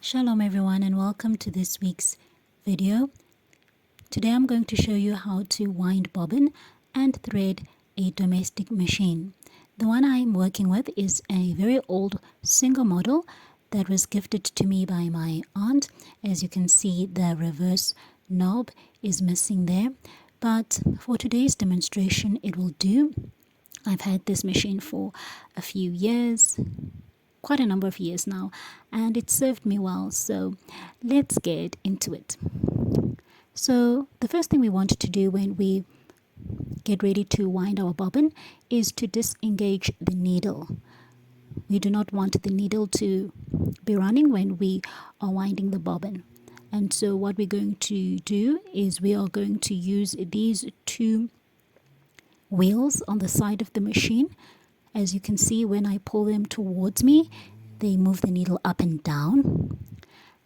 Shalom everyone and welcome to this week's video. Today I'm going to show you how to wind bobbin and thread a domestic machine. The one I'm working with is a very old single model that was gifted to me by my aunt. As you can see, the reverse knob is missing there, but for today's demonstration it will do. I've had this machine for a few years, quite a number of years now, and it served me well, so let's get into it. So the first thing we want to do when we get ready to wind our bobbin is to disengage the needle. We do not want the needle to be running when we are winding the bobbin. And so what we're going to do is we are going to use these two wheels on the side of the machine. As you can see, when I pull them towards me, they move the needle up and down,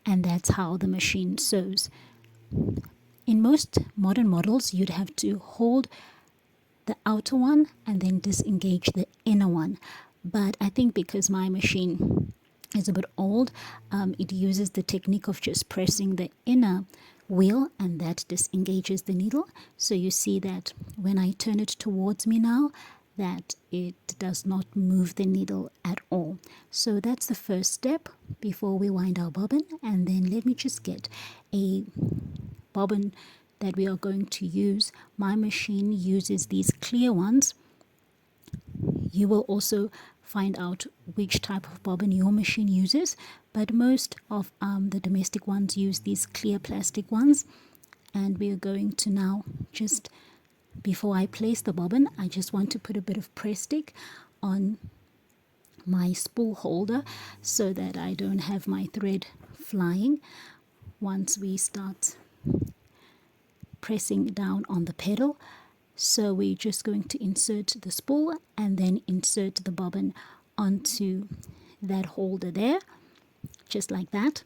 and that's how the machine sews. In most modern models, you'd have to hold the outer one and then disengage the inner one. But I think because my machine is a bit old, it uses the technique of just pressing the inner wheel, and that disengages the needle. So you see that when I turn it towards me now, that it does not move the needle at all. So that's the first step before we wind our bobbin. And then let me just get a bobbin that we are going to use. My machine uses these clear ones. You will also find out which type of bobbin your machine uses, but most of the domestic ones use these clear plastic ones. And we are going to now just, before I place the bobbin, I just want to put a bit of press stick on my spool holder so that I don't have my thread flying once we start pressing down on the pedal. So we're just going to insert the spool and then insert the bobbin onto that holder there, just like that.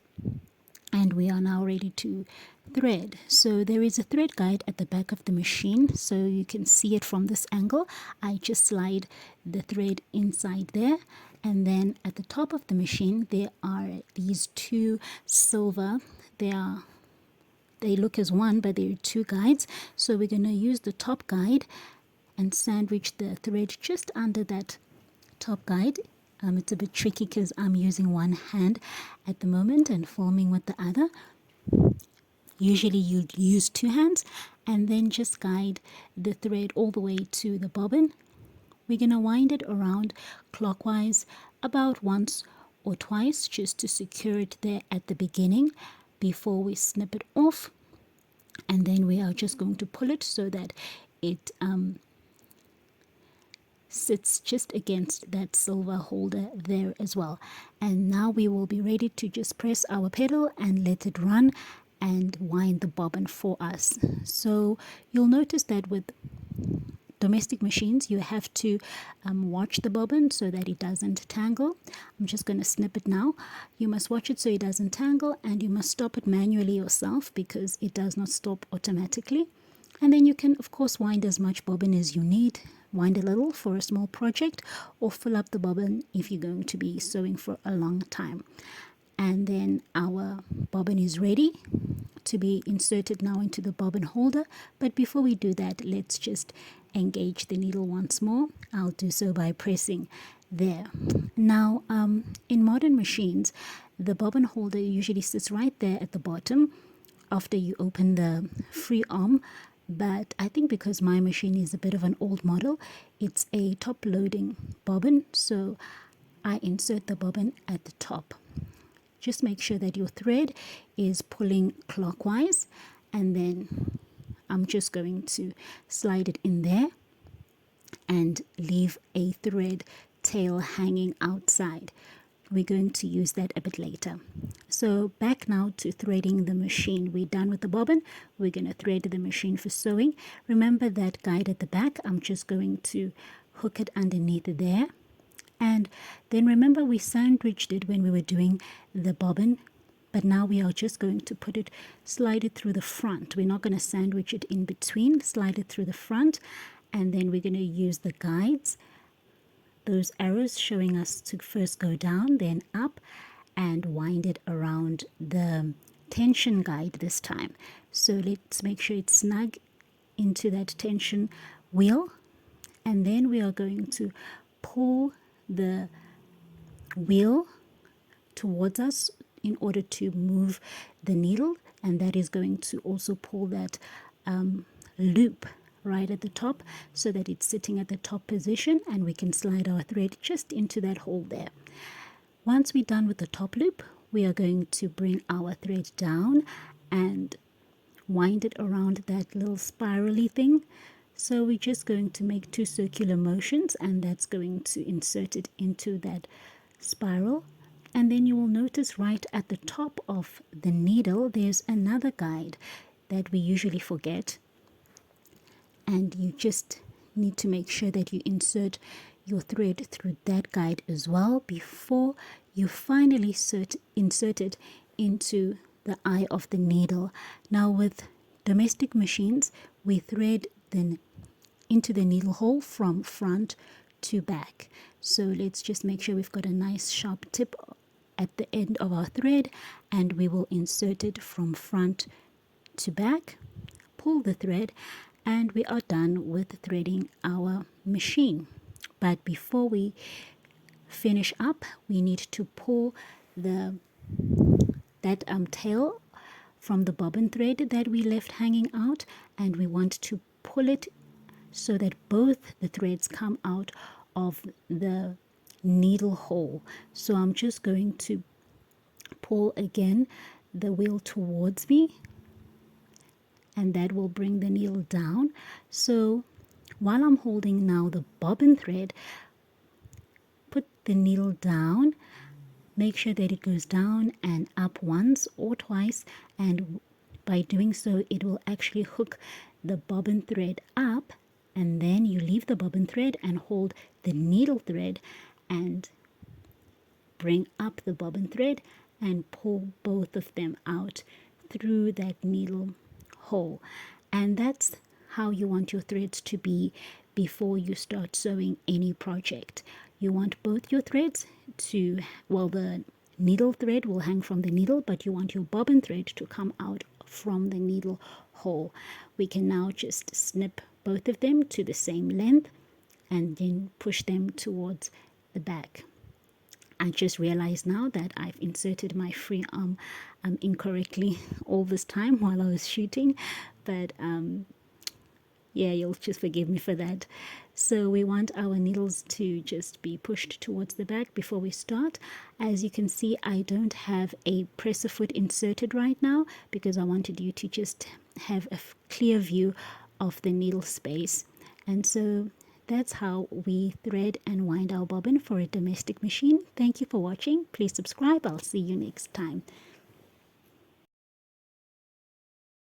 And we are now ready to thread. So there is a thread guide at the back of the machine, so you can see it from this angle. I just slide the thread inside there, and then at the top of the machine there are these two silver, they look as one, but there are two guides. So we're going to use the top guide and sandwich the thread just under that top guide. It's a bit tricky because I'm using one hand at the moment and forming with the other. Usually you'd use two hands, and then just guide the thread all the way to the bobbin. We're going to wind it around clockwise about once or twice just to secure it there at the beginning before we snip it off. And then we are just going to pull it so that it sits just against that silver holder there as well. And now we will be ready to just press our pedal and let it run and wind the bobbin for us. So you'll notice that with domestic machines you have to watch the bobbin so that it doesn't tangle. I'm just going to snip it now. You must watch it so it doesn't tangle, and you must stop it manually yourself because it does not stop automatically. And then you can of course wind as much bobbin as you need. Wind a little for a small project, or fill up the bobbin if you're going to be sewing for a long time. And then our bobbin is ready to be inserted now into the bobbin holder. But before we do that, let's just engage the needle once more. I'll do so by pressing there. Now in modern machines, the bobbin holder usually sits right there at the bottom after you open the free arm. But I think because my machine is a bit of an old model, it's a top loading bobbin, so I insert the bobbin at the top. Just make sure that your thread is pulling clockwise, and then I'm just going to slide it in there and leave a thread tail hanging outside. We're going to use that a bit later. So back now to threading the machine. We're done with the bobbin. We're going to thread the machine for sewing. Remember that guide at the back. I'm just going to hook it underneath there. And then remember we sandwiched it when we were doing the bobbin, but now we are just going to slide it through the front. We're not going to sandwich it in between, slide it through the front, and then we're going to use the guides, those arrows showing us to first go down, then up, and wind it around the tension guide this time. So let's make sure it's snug into that tension wheel, and then we are going to pull the wheel towards us in order to move the needle, and that is going to also pull that loop right at the top so that it's sitting at the top position, and we can slide our thread just into that hole there. Once we're done with the top loop, we are going to bring our thread down and wind it around that little spirally thing. So we're just going to make 2 circular motions, and that's going to insert it into that spiral. And then you will notice right at the top of the needle there's another guide that we usually forget, and you just need to make sure that you insert your thread through that guide as well before you finally insert it into the eye of the needle. Now with domestic machines, we thread then into the needle hole from front to back. So let's just make sure we've got a nice sharp tip at the end of our thread, and we will insert it from front to back, pull the thread, and we are done with threading our machine. But before we finish up, we need to pull that tail from the bobbin thread that we left hanging out, and we want to pull it so that both the threads come out of the needle hole. So I'm just going to pull again the wheel towards me, and that will bring the needle down. So while I'm holding now the bobbin thread, put the needle down, make sure that it goes down and up once or twice, and by doing so it will actually hook the bobbin thread up, and then you leave the bobbin thread and hold the needle thread and bring up the bobbin thread and pull both of them out through that needle hole. And that's how you want your threads to be before you start sewing any project. You want both your threads to, well, the needle thread will hang from the needle, but you want your bobbin thread to come out from the needle hole. We can now just snip both of them to the same length and then push them towards the back. I just realized now that I've inserted my free arm incorrectly all this time while I was shooting, but yeah, you'll just forgive me for that. So we want our needles to just be pushed towards the back before we start. As you can see, I don't have a presser foot inserted right now because I wanted you to just have a clear view of the needle space. And so that's how we thread and wind our bobbin for a domestic machine. Thank you for watching. Please subscribe. I'll see you next time.